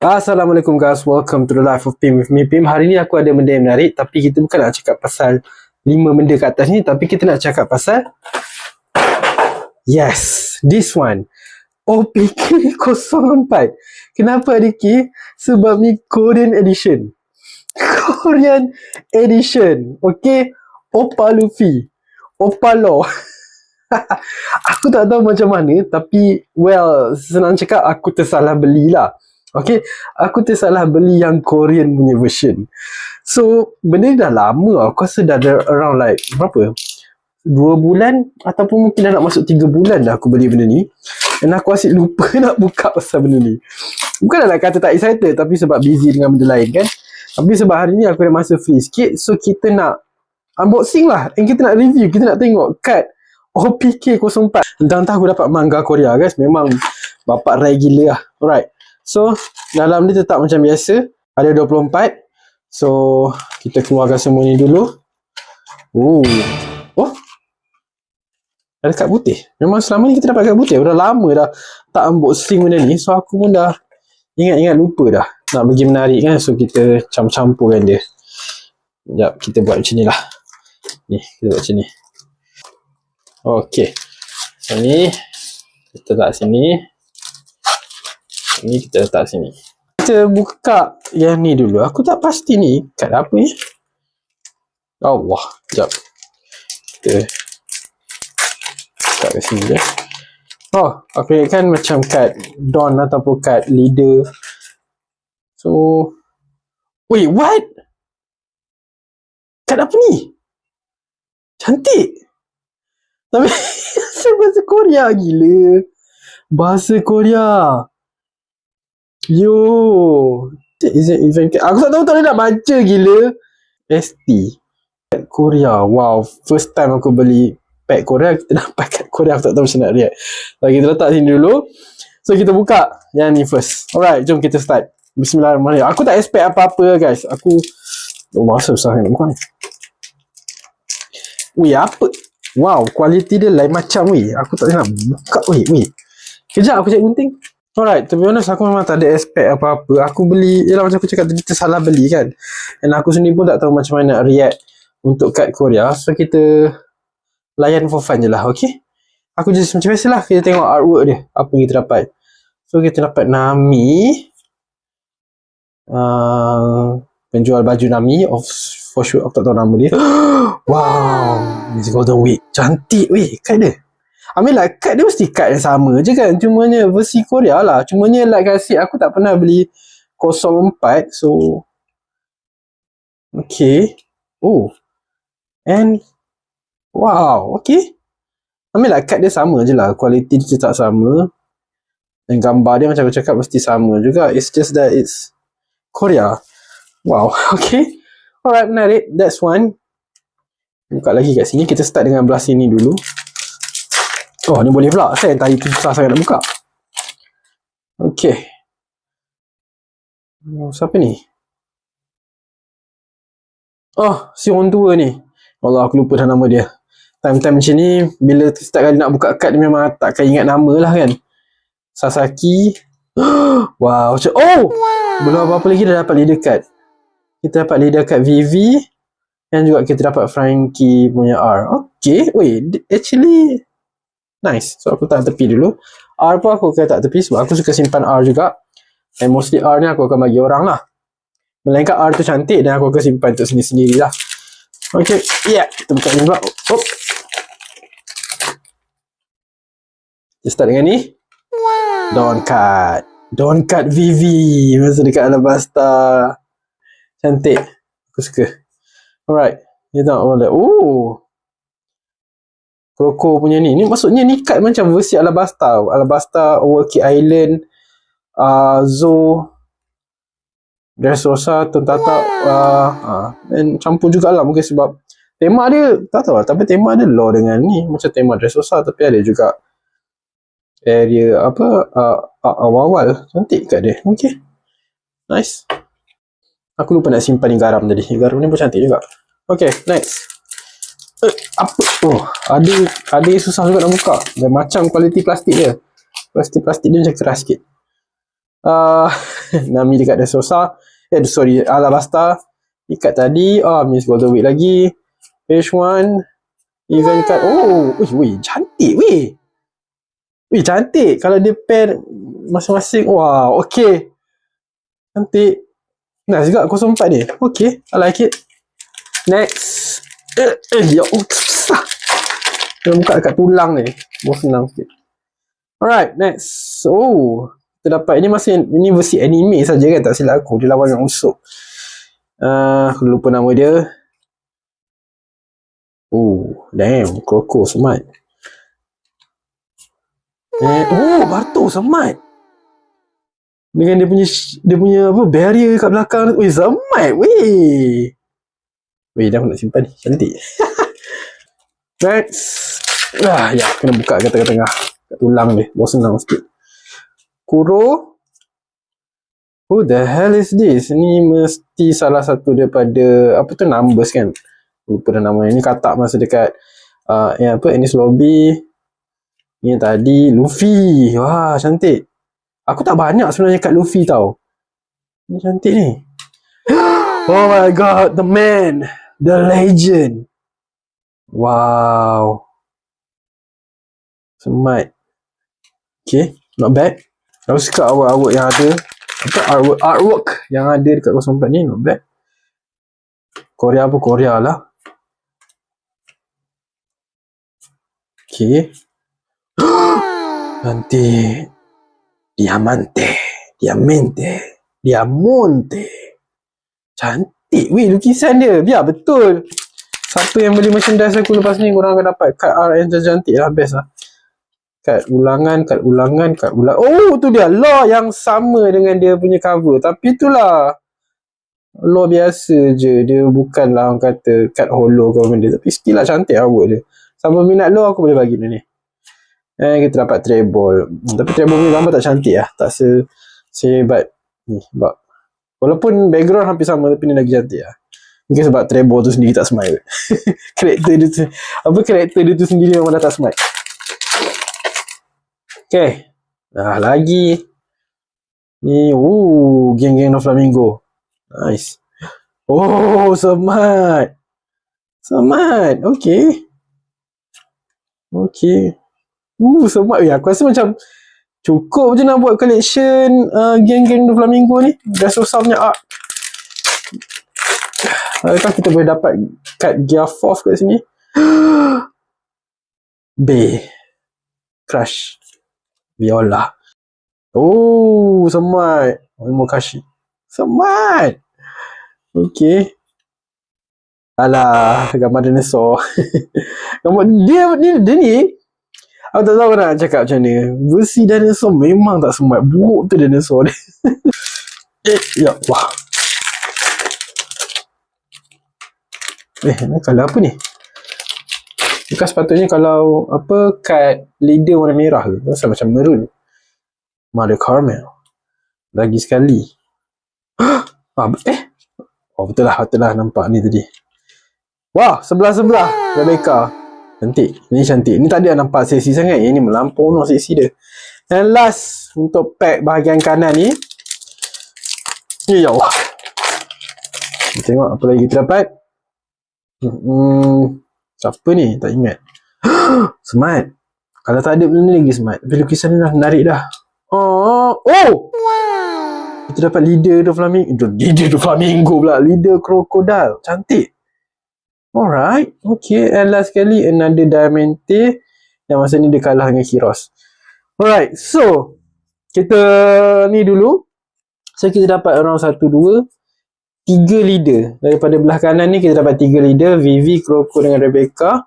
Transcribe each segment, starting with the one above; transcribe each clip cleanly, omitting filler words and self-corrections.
Assalamualaikum guys, welcome to the life of Pim with me Pim. Hari ni aku ada benda yang menarik, tapi kita bukan nak cakap pasal 5 benda kat atas ni, tapi kita nak cakap pasal this one, OPK04. Kenapa Adiki? Sebab ni Korean edition. Okay, Oppa Luffy, Oppa Law. Aku tak tahu macam mana, tapi senang cakap aku tersalah belilah. Okay, aku tersalah beli yang Korean punya version. So, benda ni dah lama. Aku rasa dah ada around like, berapa? 2 bulan ataupun mungkin dah nak masuk 3 bulan dah aku beli benda ni. Dan aku asyik lupa nak buka pasal benda ni. Bukan nak kata tak excited, tapi sebab busy dengan benda lain kan. Tapi sebab hari ni aku ada masa free sikit, so kita nak unboxing lah. And kita nak review, kita nak tengok kad OPK04. Entah-entah aku dapat manga Korea guys. Memang bapak rai gila lah. Alright. So, dalam ni tetap macam biasa. Ada 24. So, kita keluarkan semua ni dulu. Oh, ada kad putih. Memang selama ni kita dapat kad putih. Dah lama dah tak unboxing benda ni. So, aku pun dah ingat-ingat lupa dah. Nak bagi menarik kan. So, kita campur-campurkan dia. Sekejap, kita buat macam ni lah. Ni, kita buat macam ni. Okay. So, ni kita letak sini. Ni kita letak sini. Kita buka yang ni dulu. Aku tak pasti ni kad apa ni. Allah, sekejap. Kita letak kat sini je. Oh, aku ingatkan macam kad Don ataupun kad leader. So, wait, what? Kad apa ni? Cantik. Tapi bahasa Korea gila. Bahasa Korea. Yo, is it even? Aku tak tahu nak baca gila. ST Korea. Wow, first time aku beli pack Korea. Kita dapat kat Korea. Aku tak tahu macam nak react. So, kita letak sini dulu. So, kita buka yang ni first. Alright, jom kita start. Bismillahirrahmanirrahim. Aku tak expect apa-apa guys. Aku masa besar ni bukan. Weh, apa? Wow, kualiti dia lain macam weh. Aku tak nak buka weh. Kejap aku cek gunting. Alright, to be honest aku memang tak ada expect apa-apa. Aku beli, yelah macam aku cakap tadi, tersalah beli kan. Dan aku sendiri pun tak tahu macam mana nak react untuk kad Korea. So kita layan for fun je lah, okay? Aku just macam biasa lah, kita tengok artwork dia. Apa yang kita dapat. So kita dapat Nami. Penjual baju Nami, for sure, aku tak tahu nama dia. Wow, this golden week. Cantik weh, kad dia. I mean like, kad dia mesti kad yang sama je kan. Cumanya versi Korea lah. Cumanya like kasih aku tak pernah beli 04. So, okay. Oh. And, wow, okay. I mean like, kad dia sama je lah. Kualiti dia tak sama. Dan gambar dia macam aku cakap mesti sama juga. It's just that it's Korea. Wow, okay. Alright, menarik. That's one. Buka lagi kat sini. Kita start dengan belah sini dulu. Oh, ni boleh pula. Saya tadi tu susah sangat nak buka. Okay. Siapa ni? Oh, si orang tua ni. Allah, aku lupa dah nama dia. Time-time macam ni, bila setiap kali nak buka kad, dia memang takkan ingat nama lah kan. Sasaki. Wow. Oh! Belum apa-apa lagi dah dapat leader card. Kita dapat leader card Vivi. Dan juga kita dapat Frankie punya R. Okay. Wait, actually nice. So aku tahan tepi dulu. R pun aku akan tak tepi sebab aku suka simpan R juga. And mostly R ni aku akan bagi orang lah. Melainkan R tu cantik dan aku akan simpan untuk sendiri-sendiri lah. Okay. Yeah. Kita buka ni pula. Oh. Kita start dengan ni. Wow. Dawn card Vivi. Masa dekat Alabasta. Cantik. Aku suka. Alright. Dia tengok boleh. Oh. Kroko punya ni. Ni maksudnya ni kad macam versi Alabasta. Alabasta, Overkill Island, Zo, Dressrosa, Tentata. Dan campur jugalah mungkin sebab tema dia, tak tahu lah. Tapi tema dia law dengan ni. Macam tema Dressrosa. Tapi ada juga area apa, awal-awal. Cantik kad dia. Okay. Nice. Aku lupa nak simpan ni garam tadi. Garam ni pun cantik juga. Okay, next. Apa? Oh, ada yang susah juga nak buka. Dan macam kualiti plastik dia. Plastik dia macam keras sikit. Nami dekat Dressrosa. Sorry, Alabasta. Ikat tadi. Miss Golden Week lagi. Page 1. Event card. Wih, cantik weh. Wih, cantik. Kalau dia pair masing-masing. Wow, okay. Cantik. Nice juga 04 ni. Okay, I like it. Next. Ya, susah. Kita buka dekat tulang ni. Mau senang sikit. Alright, next. Kita dapat. Ini versi anime saja kan, tak silap aku. Dia lawan dengan Usopp. Aku lupa nama dia. Damn, Kroko smart. Barto smart. Dengan dia punya apa, barrier kat belakang. Smart weh. Dah aku nak simpan ni. Cantik. Next. Kena buka kat tengah-tengah. Kat tulang dia. Bawa senang sikit. Kuro. Who the hell is this? Ni mesti salah satu daripada apa tu, numbers kan. Lupa dah nama. Ini katak masa dekat Enies Lobby. Ni tadi Luffy. Wah, cantik. Aku tak banyak sebenarnya kat Luffy tau. Ni cantik ni. Oh my god, the man, the legend. Wow. Smart. Okay, not bad. Aku suka artwork yang ada. Artwork yang ada dekat 04 ni, not bad. Korea lah. Okay. Cantik. Diamante. Cantik. Weh, lukisan dia. Biar betul. Siapa yang beli merchandise aku lepas ni, korang akan dapat kad RN cantik lah. Best lah. Kad ulangan. Tu dia. Law yang sama dengan dia punya cover. Tapi itulah. Law biasa je. Dia bukanlah orang kata kad holo ke benda. Tapi skill lah, cantik awak dia. Sama minat Law, aku boleh bagi dia ni. Kita dapat treble. Tapi treble ni gambar tak cantik lah. Tak sehebat ni. Sebab walaupun background hampir sama, tapi ni lagi cantik lah. Mungkin sebab treble tu sendiri tak smile. Karakter dia tu sendiri memang dah tak smile. Okay. Lagi. Ni, geng-geng Doflamingo. Nice. Smart. Okay. Smart. Aku rasa macam cukup je nak buat collection geng-geng Doflamingo ni. Dressrosa punya art. Adakah kita boleh dapat kad Gear Force kat sini? Crush Viola. Smart. Mokashi. Smart. Okay. Alah, gambar dinosaur. Gambar dia ni. Aku tak tahu nak cakap macam mana. Versi dinosaur memang tak smart. Buruk tu dinosaur dia. Ya Allah. Ni kalau apa ni? Bukan sepatutnya kalau kad leader warna merah ke? Rasa macam maroon. Mother Caramel. Lagi sekali. Betul lah nampak ni tadi. Wah, sebelah Rebecca. Cantik. Ni cantik. Ni tak ada nampak seksi sangat. Ini melampau seksi dia. And last untuk pack bahagian kanan ni. Ya Allah. Tengok apa lagi kita dapat. Siapa ni? Tak ingat. Smart. Kalau tak ada benda ni lagi smart. Tapi lukisan ni dah menarik dah. Kita dapat leader Doflamingo pula. Leader Crocodile. Cantik. Alright. Okay. And last sekali another Diamante. Yang masa ni dia kalah dengan Kiros. Alright. So kita ni dulu. So kita dapat around 1, 2, 3 leader. Daripada belah kanan ni kita dapat 3 leader. Vivi, Croco dengan Rebecca.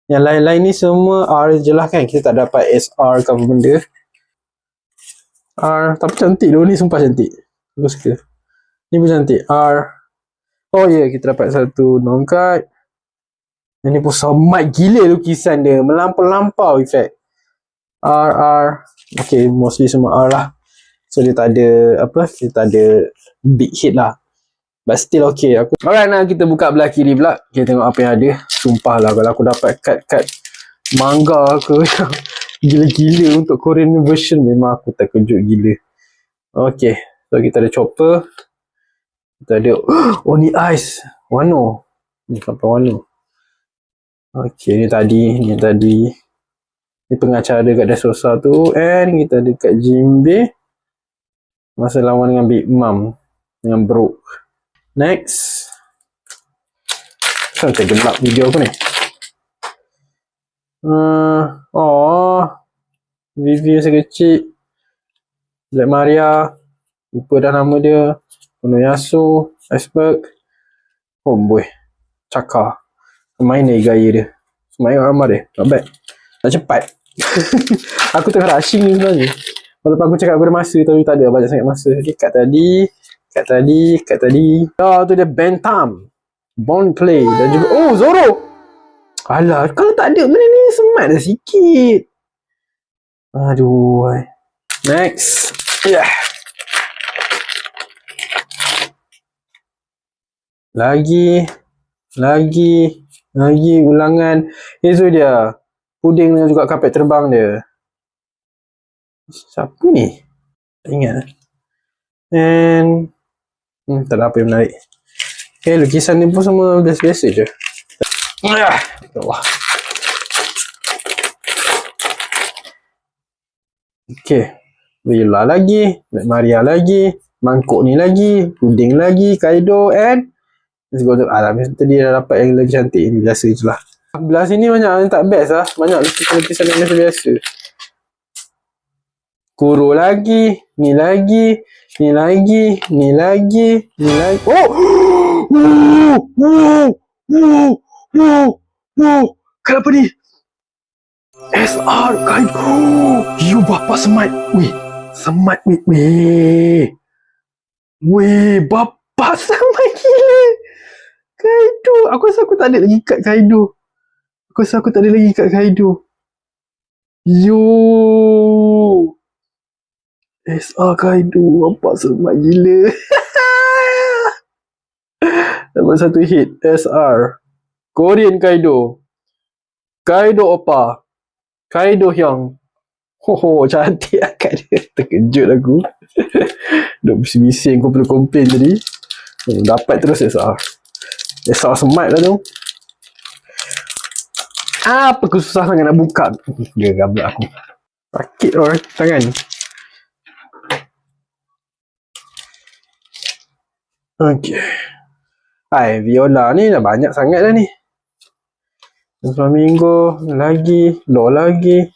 Yang lain-lain ni semua R je lah kan. Kita tak dapat SR ke apa benda. R. Tapi cantik dia ni. Sumpah cantik. Aku suka. Ni pun cantik. R. Kita dapat satu non-card. Yang ni pun smart gila lukisan dia. Melampau-lampau efek. R. Okay, mostly semua R lah. So dia tak ada dia tak ada big hit lah. But still okay. Alright, nah kita buka belah kiri pula. Kita tengok apa yang ada. Sumpah lah kalau aku dapat kad manga ke gila-gila untuk Korean version, memang aku terkejut gila. Okay. So kita ada chopper. Kita ada oh ni ice. Wano. Ni kapal Wano. Okay, ni tadi. Ni pengacara kat Dasosa tu. And kita ada kat Jimbe. Masa lawan dengan Big Mom. Dengan Brook. Next. Macam gelap video aku ni. Review sekecil. Black Maria. Lupa dah nama dia. Konoyasu. Iceberg. Homeboy. Cakar. Main ni gaya dia. Main ramah dia. Not bad. Tak cepat. Aku tengah rushing ni sebenarnya. Walaupun aku cakap aku ada masa, tapi tak ada banyak sangat masa. Kat tadi. Oh, tu dia Bantam. Bond Play. Dan juga, oh Zoro. Alah, kalau tak ada benda ni semat dah sikit. Aduh. Next. Yeah. Lagi ulangan. Itu dia. Puding dengan juga kapet terbang dia. Siapa ni? Tak ingat. And tak ada apa yang menarik. Okay, lukisan ni pun semua biasa-biasa je. Allah. Okay. Bella lagi. Black Maria lagi. Mangkuk ni lagi. Puding lagi. Kaido and let's go to tadi dah dapat yang lagi cantik. Ni biasa je lah. Belah sini banyak yang tak best lah. Banyak lukisan yang biasa-biasa. Kuro lagi. Ni lagi. Oh! Wow! Kenapa ni? SR Kaido. You bapak semat. Semat weh. Bapak semat gila. Kaido. Aku rasa aku tak ada lagi kat Kaido. Yo. SR Kaido. Bapak semat gila. Dapat satu hit. SR. Korean Kaido. Kaido Oppa. Kaido Hyung. Cantik akak dia. Terkejut aku. Duk bising-bising komplain tadi. Dapat terus SR. SR smart lah tu. Apa aku susah sangat nak buka. Dia gabak aku. Sakit orang tangan. Okay. Viola ni dah banyak sangat dah ni. Flamingo lagi. Law lagi.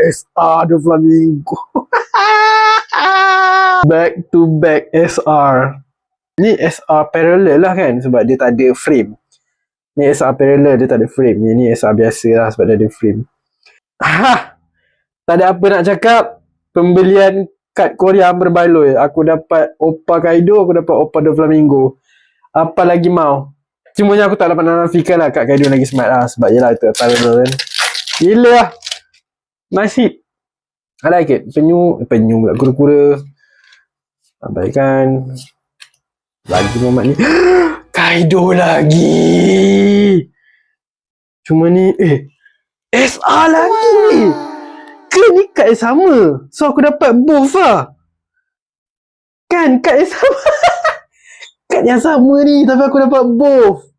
SR the Flamingo. Back to back SR. Ni SR parallel lah kan, sebab dia tak ada frame. Ni SR parallel, dia tak ada frame. Ni SR biasa lah sebab dia ada frame. Tak ada apa nak cakap. Pembelian kad Korea berbaloi. Aku dapat Oppa Kaido, aku dapat Oppa the Flamingo. Apa lagi mau? Cumanya aku tak dapat nafikan lah kad Kaido lagi smart lah. Sebab yelah itu parallel kan. Gila lah. Nice hit. I like it. Penyu pula. Kura-kura. Abaikan. Lagi Muhammad ni. Kaido lagi. Cuma ni. SR lagi. Ke ni kad yang sama. So aku dapat both lah. Kan kad yang sama. Kad yang sama ni. Tapi aku dapat both.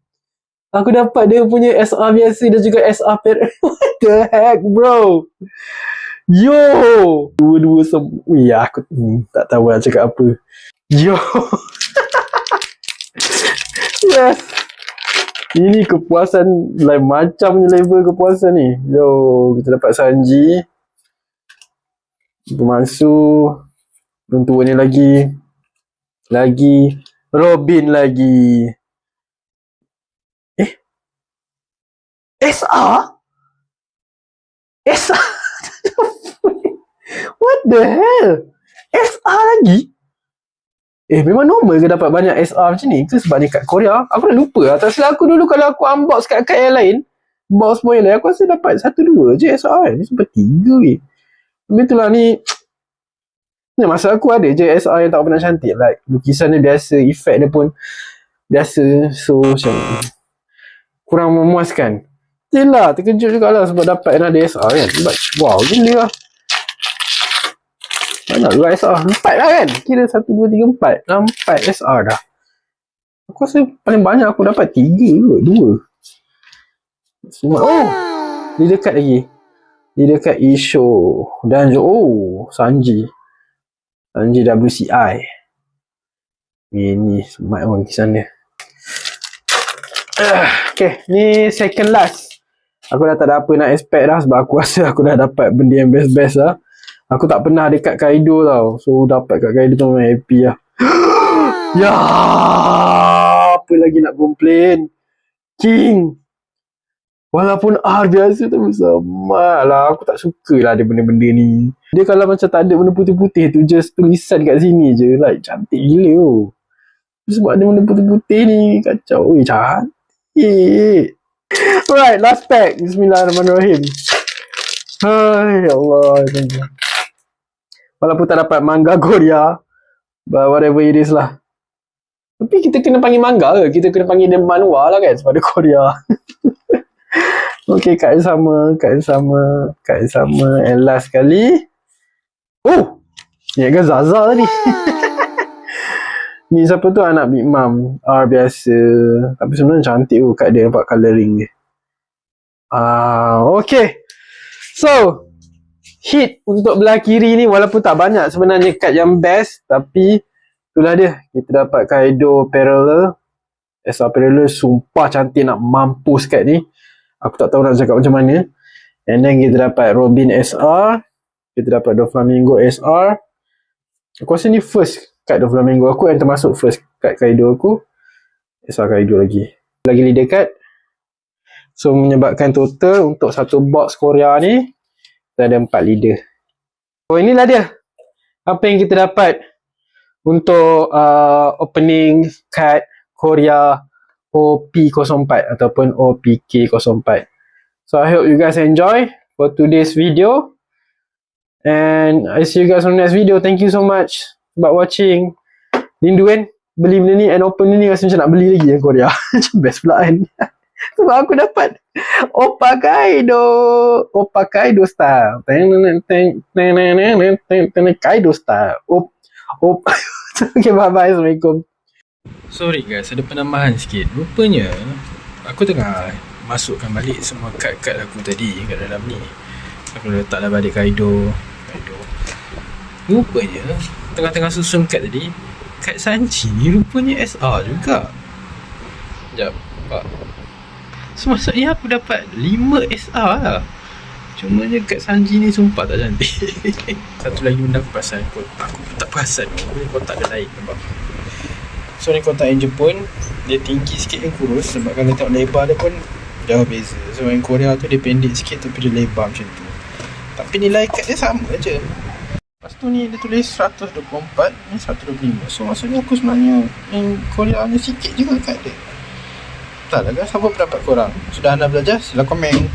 Aku dapat dia punya SR biasa dan juga SR What the heck bro. Yo. Dua-dua semua. Aku tak tahu nak cakap apa. Yo. Yes. Ini kepuasan lain macam level kepuasan ni. Yo. Kita dapat Sanji. Pemansu. Tua ni lagi. Robin lagi. SR? What the hell? SR lagi? Memang normal ke dapat banyak SR macam ni? Ke sebab ni kat Korea? Aku dah lupa lah. Tak silap aku dulu kalau aku unbox kat yang lain, box semua yang lain, aku rasa dapat 1-2 je SR. Ni sampai 3 weh. Tapi itulah ni masa aku ada je SR yang tak pernah cantik. Like lukisan dia biasa, efek dia pun biasa. So macam kurang memuaskan. Yelah, terkejut jugalah sebab dapat another SR kan. Sebab wow, gila lah. Banyak juga SR. 4 lah kan. Kira 1, 2, 3, 4. 4 SR dah. Aku rasa paling banyak aku dapat 3 ke 2. Semua. Oh, dia dekat lagi. Dia dekat Isho. Dan Sanji WCI. Ini smart orang di sana. Okay, ni second last. Aku dah tak ada apa nak expect dah sebab aku rasa aku dah dapat benda yang best-best lah. Aku tak pernah dekat Kaido tau. So dapat kat Kaido tu memang happy lah. Ya, apa lagi nak komplain? King. Walaupun R biasa tu sama lah. Aku tak suka lah dia benda-benda ni. Dia kalau macam tak ada benda putih-putih tu, just tulisan kat sini je. Like cantik gila tu. Sebab ada benda putih-putih ni kacau. Cantik. Alright, last pack. Bismillahirrahmanirrahim. Hai Allah. Walaupun tak dapat manga Korea, but whatever it is lah. Tapi kita kena panggil manga ke? Kita kena panggil dia manhwa lah kan sebab dia Korea. Okay, kad sama. And last kali. Oh! Ingatkan Zaza tadi. Ni siapa tu? Anak Big Mom. R biasa. Tapi sebenarnya cantik tu kad dia nampak colouring dia. Okay. So, hit untuk belah kiri ni walaupun tak banyak sebenarnya kad yang best. Tapi, itulah dia. Kita dapat Kaido Parallel. SR Parallel sumpah cantik nak mampus kad ni. Aku tak tahu nak cakap macam mana. And then kita dapat Robin SR. Kita dapat Doflamingo SR. Aku rasa ni first kad Doflamingo aku yang termasuk first kad Kaido aku. SR Kaido lagi. Lagi leader card. So menyebabkan total untuk satu box Korea ni kita ada 4 leader. So inilah dia apa yang kita dapat untuk opening card Korea OP04 ataupun OPK04. So I hope you guys enjoy for today's video. And I see you guys on the next video. Thank you so much about watching. Rindu kan beli benda ni and open ni rasa macam nak beli lagi yang Korea. Macam best pula kan. Sebab aku dapat Oppa Kaido style. Kaido style. Okay, bye-bye. Assalamualaikum. Sorry guys, ada penambahan sikit. Rupanya aku tengah masukkan balik semua kad-kad aku tadi kat dalam ni. Aku letak dah balik Kaido. Rupanya tengah-tengah susun kad tadi, kad Sanji ni rupanya SR juga. Sekejap, nampak? So maksudnya aku dapat 5 SR lah. Cuma je kad Sanji ni sumpah tak cantik. Satu lagi benda aku perasan, aku tak perasan ni kotak dia lain, nampak? So ni kotak yang Jepun, dia tinggi sikit yang kurus. Sebab kalau tengok lebar dia pun jauh beza. So yang Korea tu dia pendek sikit tapi dia lebar macam tu. Tapi nilai kad dia sama je. Lepas tu ni dia tulis 124, ni 125. So maksudnya aku sebenarnya yang Korea ni sikit je kad dia. Tak lah guys, apa pendapat korang? Sudah anda belajar? Sila komen.